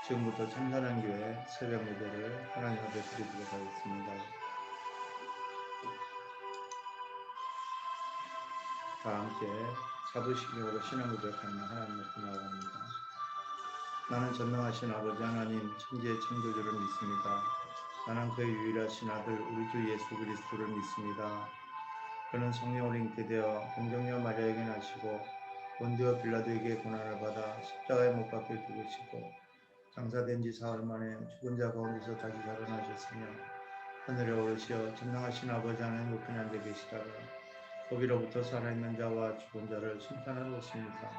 지금부터 참사랑교회 새벽 예배를 하나님 앞에 드리도록 하겠습니다. 다 함께 사도신경으로 신앙 고백하며 하나님 앞에 나아갑니다. 나는 전능하신 아버지 하나님 천지의 창조주를 믿습니다. 나는 그의 유일하신 아들 우리 주 예수 그리스도를 믿습니다. 그는 성령으로 잉태되어 동정녀 마리아에게 나시고 본디오 빌라도에게 고난을 받아 십자가에 못 박혀 죽으시고 장사된 지 사흘 만에 죽은 자 가운데서 다시 살아나셨으며 하늘에 오르시어 전능하신 아버지 하나님 우편 앉아 계시다가 거기로부터 살아있는 자와 죽은 자를 심판하러 오십니다.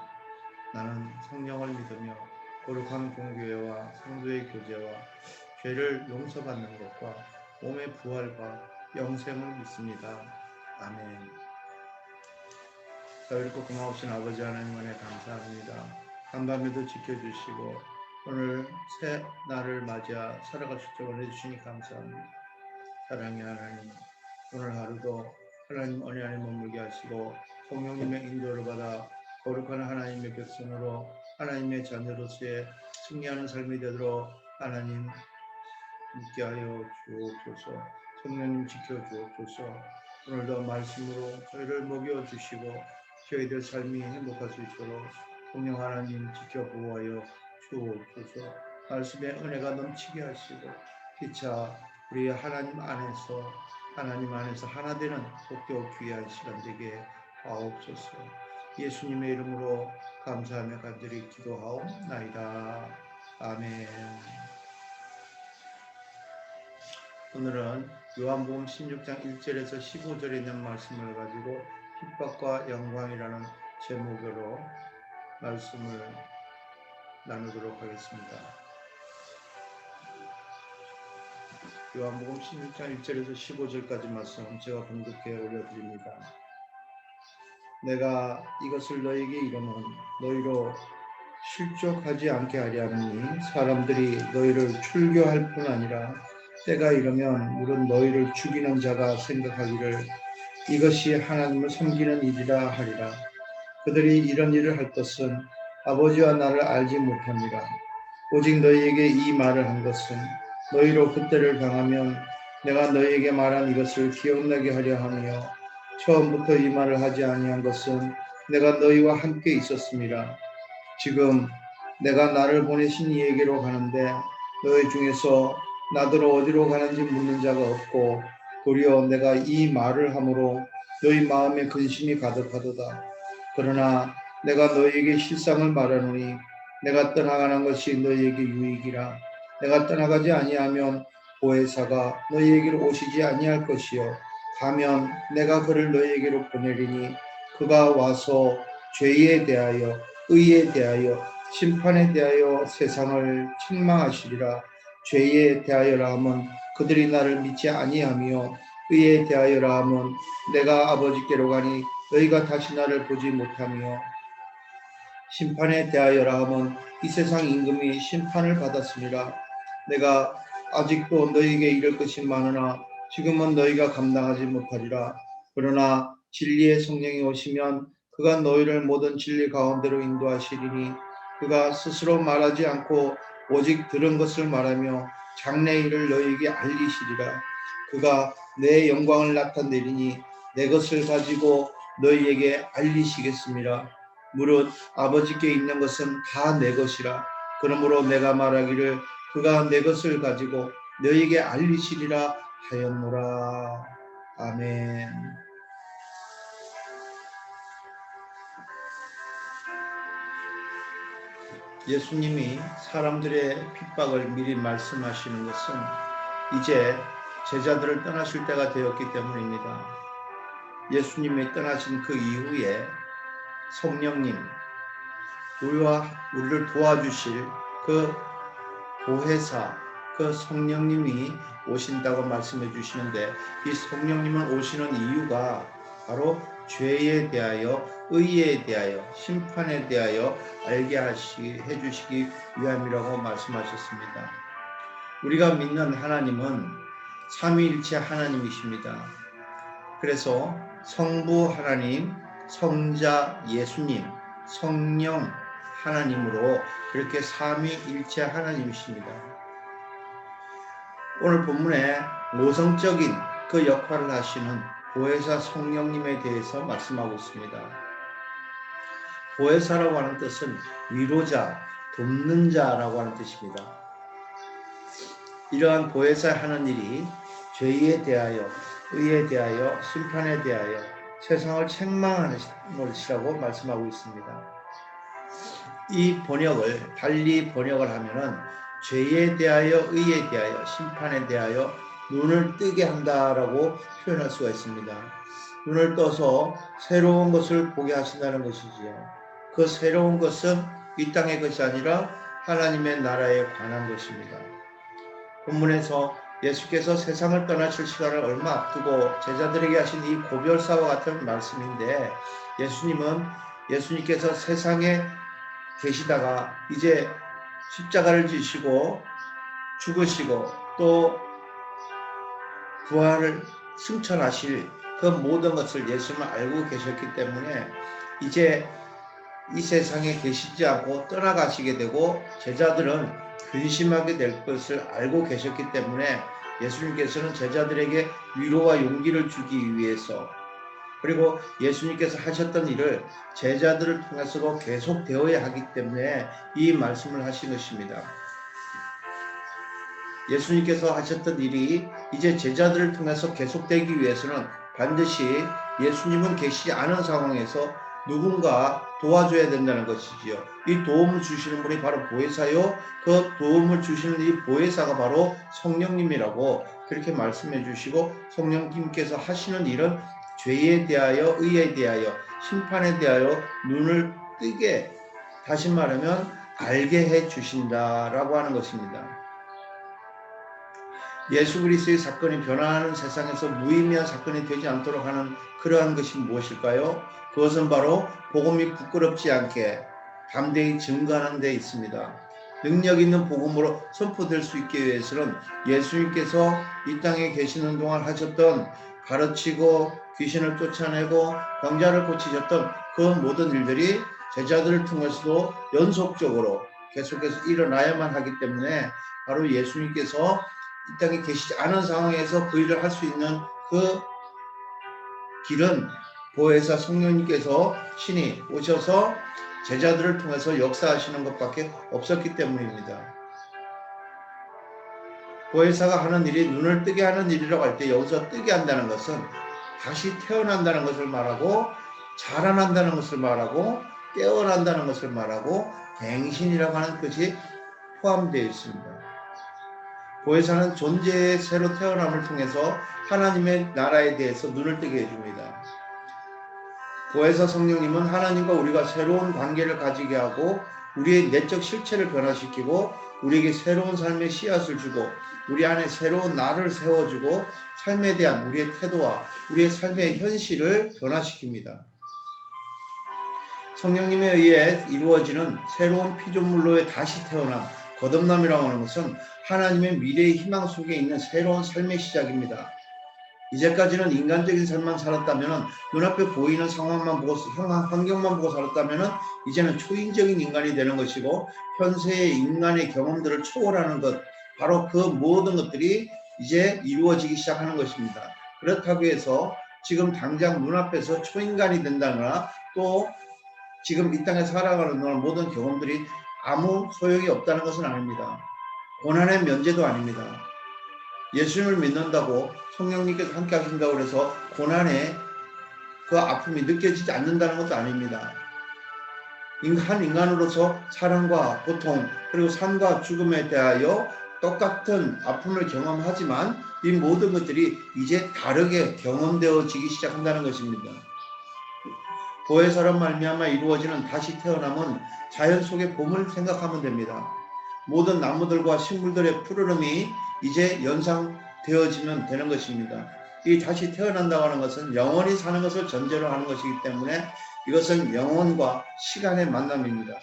나는 성령을 믿으며 거룩한 공교회와 성도의 교제와 죄를 용서받는 것과 몸의 부활과 영생을 믿습니다. 아멘. 자, 이렇게 고마우신 아버지 하나님 안에 감사합니다. 한밤에도 지켜주시고 오늘 새 날을 맞이하 살아갈 수적을 해주시니 감사합니다. 사랑의 하나님, 오늘 하루도 하나님 은혜 안에 머물게 하시고 성령님의 인도를 받아 거룩한 하나님의 백성으로 하나님의 자녀로서의 승리하는 삶이 되도록 하나님 함께 하여 주옵소서. 성령님 지켜 주옵소서. 오늘도 말씀으로 저희를 먹여 주시고 저희들 삶이 행복할 수 있도록 성령 하나님 지켜 보호하여 주옵소서. 말씀의 은혜가 넘치게 하시고 피차 우리 하나님 안에서 하나 되는 복되고 귀한 시간 되게 하옵소서. 예수님의 이름으로 감사하며 간절히 기도하옵나이다. 아멘. 오늘은 요한복음 16장 1절에서 15절에 있는 말씀을 가지고 핍박과 영광이라는 제목으로 말씀을 나누도록 하겠습니다. 요한복음 16장 1절에서 15절까지 말씀 제가 봉독해 올려드립니다. 내가 이것을 너희에게 이르면 너희로 실족하지 않게 하려 하느니 사람들이 너희를 출교할 뿐 아니라 때가 이르면 물은 너희를 죽이는 자가 생각하기를 이것이 하나님을 섬기는 일이라 하리라. 그들이 이런 일을 할 것은 아버지와 나를 알지 못합니다. 오직 너희에게 이 말을 한 것은 너희로 그때를 당하면 내가 너희에게 말한 이것을 기억나게 하려 하며 처음부터 이 말을 하지 아니한 것은 내가 너희와 함께 있었습니다. 지금 내가 나를 보내신 이에게로 가는데 너희 중에서 나더러 어디로 가는지 묻는 자가 없고 도리어 내가 이 말을 함으로 너희 마음에 근심이 가득하도다. 그러나 내가 너희에게 실상을 말하노니 내가 떠나가는 것이 너희에게 유익이라. 내가 떠나가지 아니하면 보혜사가 너희에게로 오시지 아니할 것이요 가면 내가 그를 너희에게로 보내리니 그가 와서 죄에 대하여 의에 대하여 심판에 대하여 세상을 책망하시리라. 죄에 대하여라 하면 그들이 나를 믿지 아니하며 의에 대하여라 하면 내가 아버지께로 가니 너희가 다시 나를 보지 못하며 심판에 대하여라 하면 이 세상 임금이 심판을 받았으니라. 내가 아직도 너희에게 이를 것이 많으나 지금은 너희가 감당하지 못하리라. 그러나 진리의 성령이 오시면 그가 너희를 모든 진리 가운데로 인도하시리니 그가 스스로 말하지 않고 오직 들은 것을 말하며 장래 일을 너희에게 알리시리라. 그가 내 영광을 나타내리니 내 것을 가지고 너희에게 알리시겠습니다. 무릇 아버지께 있는 것은 다 내 것이라. 그러므로 내가 말하기를 그가 내 것을 가지고 너희에게 알리시리라 하였노라. 아멘. 예수님이 사람들의 핍박을 미리 말씀하시는 것은 이제 제자들을 떠나실 때가 되었기 때문입니다. 예수님이 떠나신 그 이후에 성령님, 우리를 도와주실 그 보혜사, 그 성령님이 오신다고 말씀해 주시는데 이 성령님은 오시는 이유가 바로 죄에 대하여, 의에 대하여, 심판에 대하여 알게 해주시기 위함이라고 말씀하셨습니다. 우리가 믿는 하나님은 삼위일체 하나님이십니다. 그래서 성부 하나님, 성자 예수님, 성령 하나님으로 그렇게 삼위일체 하나님이십니다. 오늘 본문에 모성적인 그 역할을 하시는 보혜사 성령님에 대해서 말씀하고 있습니다. 보혜사라고 하는 뜻은 위로자, 돕는 자라고 하는 뜻입니다. 이러한 보혜사 하는 일이 죄에 대하여, 의에 대하여, 심판에 대하여 세상을 책망하는 것이라고 말씀하고 있습니다. 이 번역을 달리 번역을 하면은 죄에 대하여, 의에 대하여, 심판에 대하여 눈을 뜨게 한다라고 표현할 수가 있습니다. 눈을 떠서 새로운 것을 보게 하신다는 것이지요. 그 새로운 것은 이 땅의 것이 아니라 하나님의 나라에 관한 것입니다. 본문에서 예수께서 세상을 떠나실 시간을 얼마 앞두고 제자들에게 하신 이 고별사와 같은 말씀인데, 예수님께서 세상에 계시다가 이제 십자가를 지시고 죽으시고 또 부활을 승천하실 그 모든 것을 예수님은 알고 계셨기 때문에 이제 이 세상에 계시지 않고 떠나가시게 되고 제자들은 근심하게 될 것을 알고 계셨기 때문에 예수님께서는 제자들에게 위로와 용기를 주기 위해서, 그리고 예수님께서 하셨던 일을 제자들을 통해서도 계속되어야 하기 때문에 이 말씀을 하신 것입니다. 예수님께서 하셨던 일이 이제 제자들을 통해서 계속되기 위해서는 반드시 예수님은 계시지 않은 상황에서 누군가 도와줘야 된다는 것이지요. 이 도움을 주시는 분이 바로 보혜사요, 그 도움을 주시는 이 보혜사가 바로 성령님이라고 그렇게 말씀해 주시고, 성령님께서 하시는 일은 죄에 대하여, 의에 대하여, 심판에 대하여 눈을 뜨게, 다시 말하면 알게 해 주신다라고 하는 것입니다. 예수 그리스도의 사건이 변화하는 세상에서 무의미한 사건이 되지 않도록 하는 그러한 것이 무엇일까요? 그것은 바로 복음이 부끄럽지 않게 담대히 증거하는 데 있습니다. 능력 있는 복음으로 선포될 수 있기 위해서는 예수님께서 이 땅에 계시는 동안 하셨던 가르치고 귀신을 쫓아내고 병자를 고치셨던 그 모든 일들이 제자들을 통해서도 연속적으로 계속해서 일어나야만 하기 때문에 바로 예수님께서 이 땅에 계시지 않은 상황에서 그 일을 할 수 있는 그 길은 보혜사 성령님께서 신이 오셔서 제자들을 통해서 역사하시는 것밖에 없었기 때문입니다. 보혜사가 하는 일이 눈을 뜨게 하는 일이라고 할 때 여기서 뜨게 한다는 것은 다시 태어난다는 것을 말하고, 자라난다는 것을 말하고, 깨어난다는 것을 말하고, 갱신이라고 하는 것이 포함되어 있습니다. 보혜사는 존재의 새로 태어남을 통해서 하나님의 나라에 대해서 눈을 뜨게 해줍니다. 보혜사 성령님은 하나님과 우리가 새로운 관계를 가지게 하고 우리의 내적 실체를 변화시키고 우리에게 새로운 삶의 씨앗을 주고 우리 안에 새로운 나를 세워주고 삶에 대한 우리의 태도와 우리의 삶의 현실을 변화시킵니다. 성령님에 의해 이루어지는 새로운 피조물로의 다시 태어남, 거듭남이라고 하는 것은 하나님의 미래의 희망 속에 있는 새로운 삶의 시작입니다. 이제까지는 인간적인 삶만 살았다면, 눈앞에 보이는 상황만 보고, 환경만 보고 살았다면 이제는 초인적인 인간이 되는 것이고 현세의 인간의 경험들을 초월하는 것, 바로 그 모든 것들이 이제 이루어지기 시작하는 것입니다. 그렇다고 해서 지금 당장 눈앞에서 초인간이 된다거나 또 지금 이 땅에 살아가는 동안 모든 경험들이 아무 소용이 없다는 것은 아닙니다. 고난의 면제도 아닙니다. 예수님을 믿는다고 성령님께서 함께 하신다고 해서 고난의 그 아픔이 느껴지지 않는다는 것도 아닙니다. 한 인간으로서 사랑과 고통 그리고 삶과 죽음에 대하여 똑같은 아픔을 경험하지만 이 모든 것들이 이제 다르게 경험되어지기 시작한다는 것입니다. 보혜사로 말미암아 이루어지는 다시 태어남은 자연 속의 봄을 생각하면 됩니다. 모든 나무들과 식물들의 푸르름이 이제 연상되어지면 되는 것입니다. 이 다시 태어난다고 하는 것은 영원히 사는 것을 전제로 하는 것이기 때문에 이것은 영혼과 시간의 만남입니다.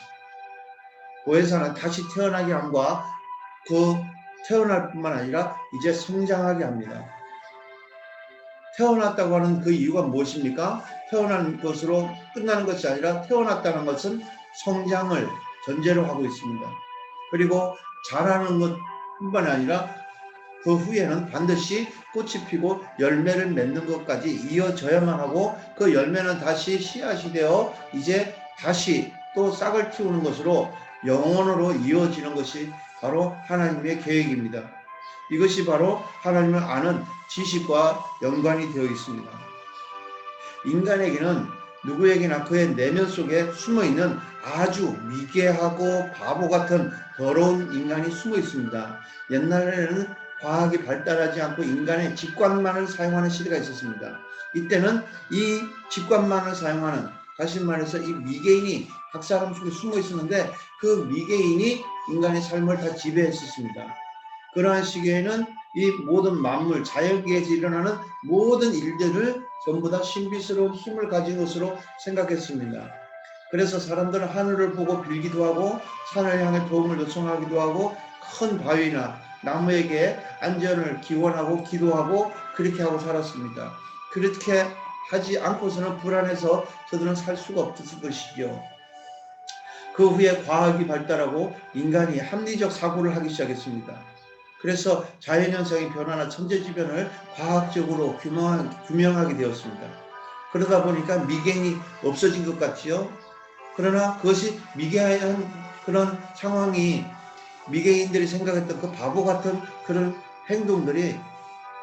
보혜사는 다시 태어나게 함과 그 태어날 뿐만 아니라 이제 성장하게 합니다. 태어났다고 하는 그 이유가 무엇입니까? 태어난 것으로 끝나는 것이 아니라 태어났다는 것은 성장을, 전제로 하고 있습니다. 그리고 자라는 것뿐만 아니라 그 후에는 반드시 꽃이 피고 열매를 맺는 것까지 이어져야만 하고, 그 열매는 다시 씨앗이 되어 이제 다시 또 싹을 틔우는 것으로 영원으로 이어지는 것이 바로 하나님의 계획입니다. 이것이 바로 하나님을 아는 지식과 연관이 되어 있습니다. 인간에게는 누구에게나 그의 내면 속에 숨어있는 아주 미개하고 바보 같은 더러운 인간이 숨어 있습니다. 옛날에는 과학이 발달하지 않고 인간의 직관만을 사용하는 시대가 있었습니다. 이때는 이 직관만을 사용하는, 다시 말해서 이 미개인이 각 사람 속에 숨어 있었는데, 그 미개인이 인간의 삶을 다 지배했었습니다. 그러한 시기에는 이 모든 만물, 자연계에서 일어나는 모든 일들을 전부 다 신비스러운 힘을 가진 것으로 생각했습니다. 그래서 사람들은 하늘을 보고 빌기도 하고 산을 향해 도움을 요청하기도 하고 큰 바위나 나무에게 안전을 기원하고 기도하고 그렇게 하고 살았습니다. 그렇게 하지 않고서는 불안해서 저들은 살 수가 없었을 것이죠. 그 후에 과학이 발달하고 인간이 합리적 사고를 하기 시작했습니다. 그래서 자연현상의 변화나 천재지변을 과학적으로 규명하게 되었습니다. 그러다 보니까 미개인이 없어진 것 같지요. 그러나 그것이 미개한 그런 상황이, 미개인들이 생각했던 그 바보 같은 그런 행동들이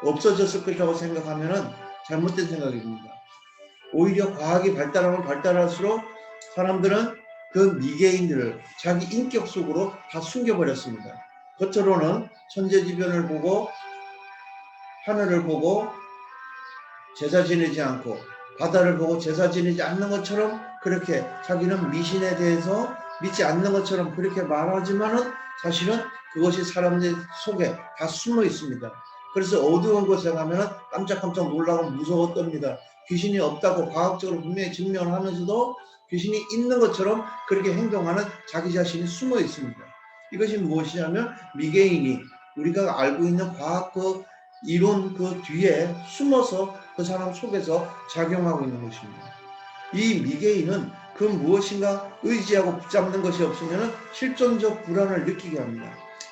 없어졌을 것이라고 생각하면 잘못된 생각입니다. 오히려 과학이 발달하면 발달할수록 사람들은 그 미개인들을 자기 인격 속으로 다 숨겨버렸습니다. 겉으로는 천재지변을 보고 하늘을 보고 제사 지내지 않고 바다를 보고 제사 지내지 않는 것처럼, 그렇게 자기는 미신에 대해서 믿지 않는 것처럼 그렇게 말하지만은 사실은 그것이 사람들 속에 다 숨어 있습니다. 그래서 어두운 곳에 가면 깜짝깜짝 놀라고 무서웠답니다. 귀신이 없다고 과학적으로 분명히 증명을 하면서도 귀신이 있는 것처럼 그렇게 행동하는 자기 자신이 숨어 있습니다. 이것이 무엇이냐면 미개인이 우리가 알고 있는 과학 그 이론 그 뒤에 숨어서 그 사람 속에서 작용하고 있는 것입니다. 이 미개인은 그 무엇인가 의지하고 붙잡는 것이 없으면 실존적 불안을 느끼게 합니다.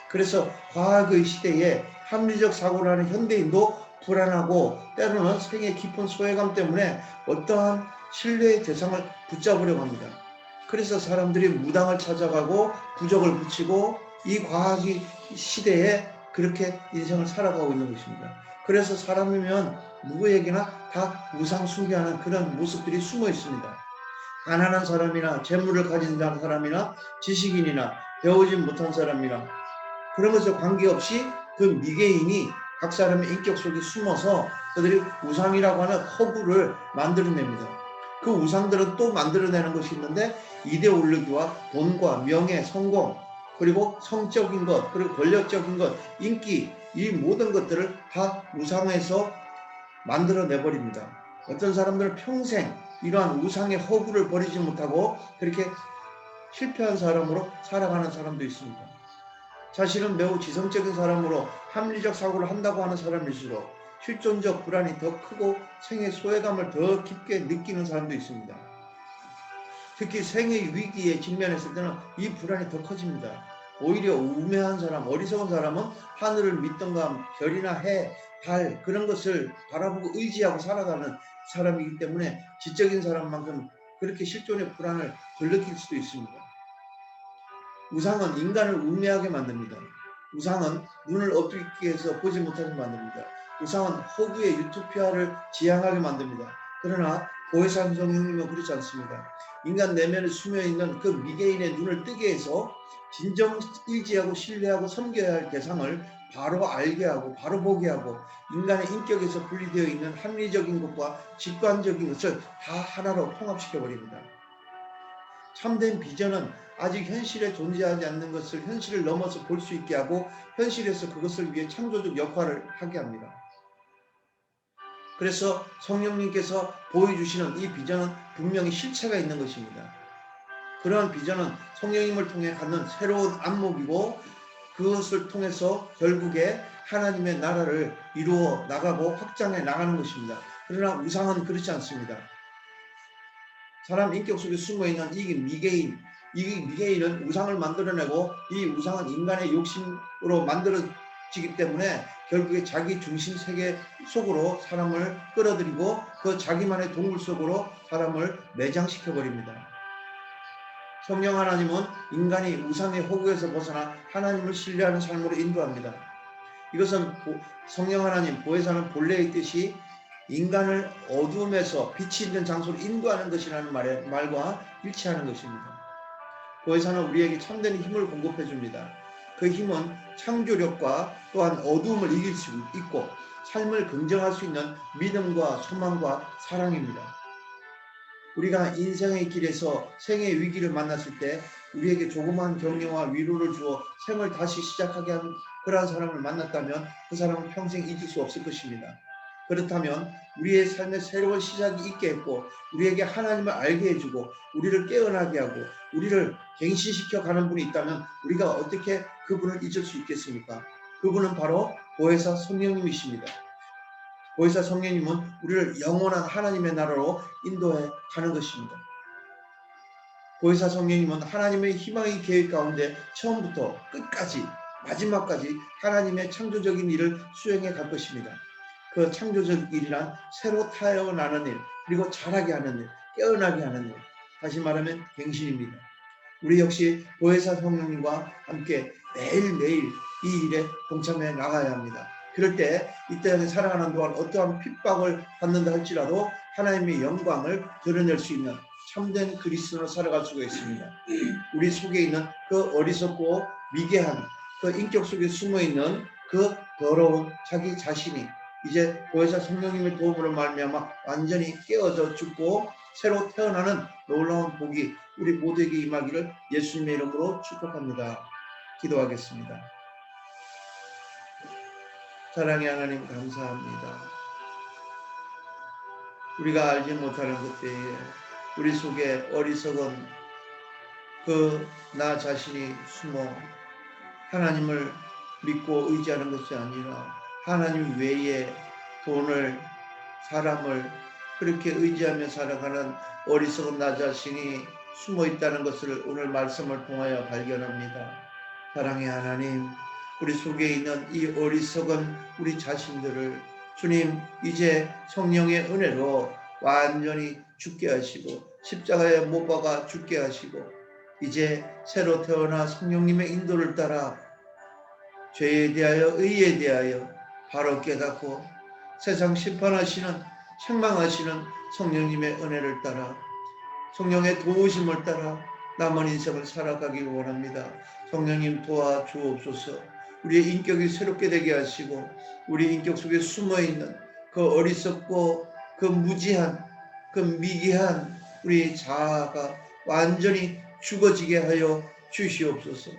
그래서 과학의 시대에 합리적 사고를 하는 현대인도 불안하고 때로는 생의 깊은 소외감 때문에 어떠한 신뢰의 대상을 붙잡으려고 합니다. 그래서 사람들이 무당을 찾아가고 부적을 붙이고 이 과학의 시대에 그렇게 인생을 살아가고 있는 것입니다. 그래서 사람이면 누구에게나 다 우상 숭배하는 그런 모습들이 숨어 있습니다. 가난한 사람이나 재물을 가진 사람이나 지식인이나 배우지 못한 사람이나 그런 것에 관계없이 그 미개인이 각 사람의 인격 속에 숨어서 그들이 우상이라고 하는 허구를 만들어냅니다. 그 우상들은 또 만들어내는 것이 있는데 이데올로기와 돈과 명예, 성공, 그리고 성적인 것, 그리고 권력적인 것, 인기, 이 모든 것들을 다 우상에서 만들어내버립니다. 어떤 사람들은 평생 이러한 우상의 허구를 버리지 못하고 그렇게 실패한 사람으로 살아가는 사람도 있습니다. 사실은 매우 지성적인 사람으로 합리적 사고를 한다고 하는 사람일수록 실존적 불안이 더 크고 생의 소외감을 더 깊게 느끼는 사람도 있습니다. 특히 생의 위기에 직면했을 때는 이 불안이 더 커집니다. 오히려 우매한 사람, 어리석은 사람은 하늘을 믿던가 별이나 해, 달 그런 것을 바라보고 의지하고 살아가는 사람이기 때문에 지적인 사람만큼 그렇게 실존의 불안을 덜 느낄 수도 있습니다. 우상은 인간을 우매하게 만듭니다. 우상은 눈을 업게 해서 보지 못하게 만듭니다. 우상은 허구의 유토피아를 지향하게 만듭니다. 그러나 고해산 성령님은 그렇지 않습니다. 인간 내면에 숨어있는 그 미개인의 눈을 뜨게 해서 진정 의지하고 신뢰하고 섬겨야 할 대상을 바로 알게 하고 바로 보게 하고 인간의 인격에서 분리되어 있는 합리적인 것과 직관적인 것을 다 하나로 통합시켜버립니다. 참된 비전은 아직 현실에 존재하지 않는 것을 현실을 넘어서 볼 수 있게 하고 현실에서 그것을 위해 창조적 역할을 하게 합니다. 그래서 성령님께서 보여주시는 이 비전은 분명히 실체가 있는 것입니다. 그러한 비전은 성령님을 통해 갖는 새로운 안목이고 그것을 통해서 결국에 하나님의 나라를 이루어 나가고 확장해 나가는 것입니다. 그러나 우상은 그렇지 않습니다. 사람 인격 속에 숨어있는 이 미개인, 이 미개인은 우상을 만들어내고 이 우상은 인간의 욕심으로 만들어지기 때문에 결국에 자기 중심 세계 속으로 사람을 끌어들이고 그 자기만의 동굴 속으로 사람을 매장시켜 버립니다. 성령 하나님은 인간이 우상의 호구에서 벗어나 하나님을 신뢰하는 삶으로 인도합니다. 이것은 성령 하나님 보혜사는 본래의 뜻이 인간을 어둠에서 빛이 있는 장소로 인도하는 것이라는 말과 일치하는 것입니다. 보혜사는 우리에게 참된 힘을 공급해 줍니다. 그 힘은 창조력과 또한 어두움을 이길 수 있고 삶을 긍정할 수 있는 믿음과 소망과 사랑입니다. 우리가 인생의 길에서 생의 위기를 만났을 때 우리에게 조그마한 격려와 위로를 주어 생을 다시 시작하게 하는 그러한 사람을 만났다면 그 사람은 평생 잊을 수 없을 것입니다. 그렇다면 우리의 삶의 새로운 시작이 있게 했고 우리에게 하나님을 알게 해주고 우리를 깨어나게 하고 우리를 갱신시켜 가는 분이 있다면 우리가 어떻게 그분을 잊을 수 있겠습니까? 그분은 바로 보혜사 성령님이십니다. 보혜사 성령님은 우리를 영원한 하나님의 나라로 인도해 가는 것입니다. 보혜사 성령님은 하나님의 희망의 계획 가운데 처음부터 끝까지 마지막까지 하나님의 창조적인 일을 수행해 갈 것입니다. 그 창조적 일이란 새로 태어나는 일, 그리고 자라게 하는 일, 깨어나게 하는 일, 다시 말하면 갱신입니다. 우리 역시 보혜사 성령님과 함께 매일매일 이 일에 동참해 나가야 합니다. 그럴 때 이 땅에 살아가는 동안 어떠한 핍박을 받는다 할지라도 하나님의 영광을 드러낼 수 있는 참된 그리스도로 살아갈 수가 있습니다. 우리 속에 있는 그 어리석고 미개한 그 인격 속에 숨어있는 그 더러운 자기 자신이 이제 보혜사 성령님의 도움으로 말미암아 완전히 깨어져 죽고 새로 태어나는 놀라운 복이 우리 모두에게 임하기를 예수님의 이름으로 축복합니다. 기도하겠습니다. 사랑의 하나님 감사합니다. 우리가 알지 못하는 그때에 우리 속에 어리석은 그 나 자신이 숨어 하나님을 믿고 의지하는 것이 아니라 하나님 외에 돈을 사람을 그렇게 의지하며 살아가는 어리석은 나 자신이 숨어 있다는 것을 오늘 말씀을 통하여 발견합니다. 사랑의 하나님, 우리 속에 있는 이 어리석은 우리 자신들을 주님 이제 성령의 은혜로 완전히 죽게 하시고 십자가에 못 박아 죽게 하시고 이제 새로 태어나 성령님의 인도를 따라 죄에 대하여 의에 대하여 바로 깨닫고 세상 심판하시는 책망하시는 성령님의 은혜를 따라 성령의 도우심을 따라 남은 인생을 살아가기 원합니다. 성령님 도와주옵소서. 우리의 인격이 새롭게 되게 하시고 우리 인격 속에 숨어있는 그 어리석고 그 무지한 그 미개한 우리 자아가 완전히 죽어지게 하여 주시옵소서.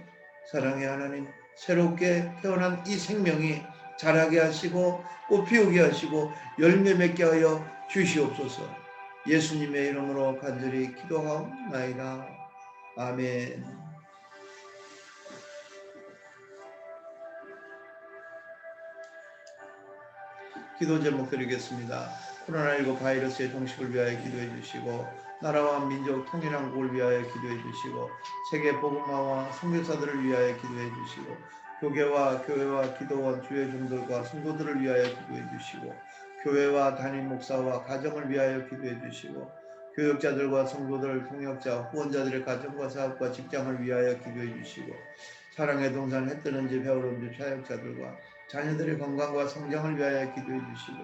사랑의 하나님, 새롭게 태어난 이 생명이 자라게 하시고 꽃 피우게 하시고 열매 맺게 하여 주시옵소서. 예수님의 이름으로 간절히 기도하옵나이다. 아멘. 기도 제목 드리겠습니다. 코로나19 바이러스의 종식을 위하여 기도해 주시고 나라와 민족 통일한국을 위하여 기도해 주시고 세계 복음화와 선교사들을 위하여 기도해 주시고 교회와 기도원 주의 종들과 성도들을 위하여 기도해 주시고 교회와 담임 목사와 가정을 위하여 기도해 주시고 교역자들과 성도들, 통역자, 후원자들의 가정과 사업과 직장을 위하여 기도해 주시고 사랑의 동산 해뜨는 집, 배우는 집 사역자들과 자녀들의 건강과 성장을 위하여 기도해 주시고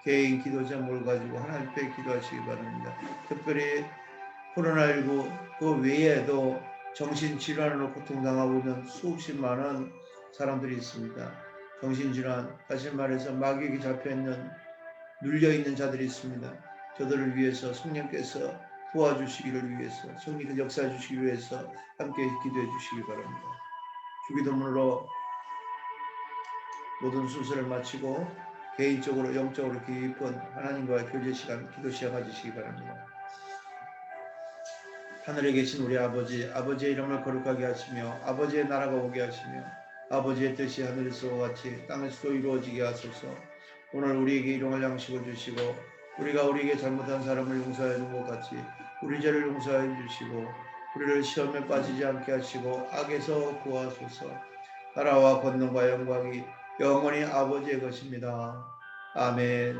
개인 기도 제목을 가지고 하나님 앞에 기도하시기 바랍니다. 특별히 코로나19 그 외에도 정신질환으로 고통당하고 있는 수없이 많은 사람들이 있습니다. 정신질환, 다시 말해서 마귀에게 잡혀있는 눌려있는 자들이 있습니다. 저들을 위해서 성령께서 도와주시기를 위해서 성령의 역사해 주시기 위해서 함께 기도해 주시기 바랍니다. 주기도문으로 모든 순서를 마치고 개인적으로 영적으로 깊은 하나님과의 교제 시간, 기도 시간 가지시기 바랍니다. 하늘에 계신 우리 아버지, 아버지의 이름을 거룩하게 하시며 아버지의 나라가 오게 하시며 아버지의 뜻이 하늘에서와 같이 땅에서도 이루어지게 하소서. 오늘 우리에게 일용할 양식을 주시고 우리가 우리에게 잘못한 사람을 용서하여 준 것 같이 우리 죄를 용서하여 주시고 우리를 시험에 빠지지 않게 하시고 악에서 구하소서. 나라와 권능과 영광이 영원히 아버지의 것입니다. 아멘.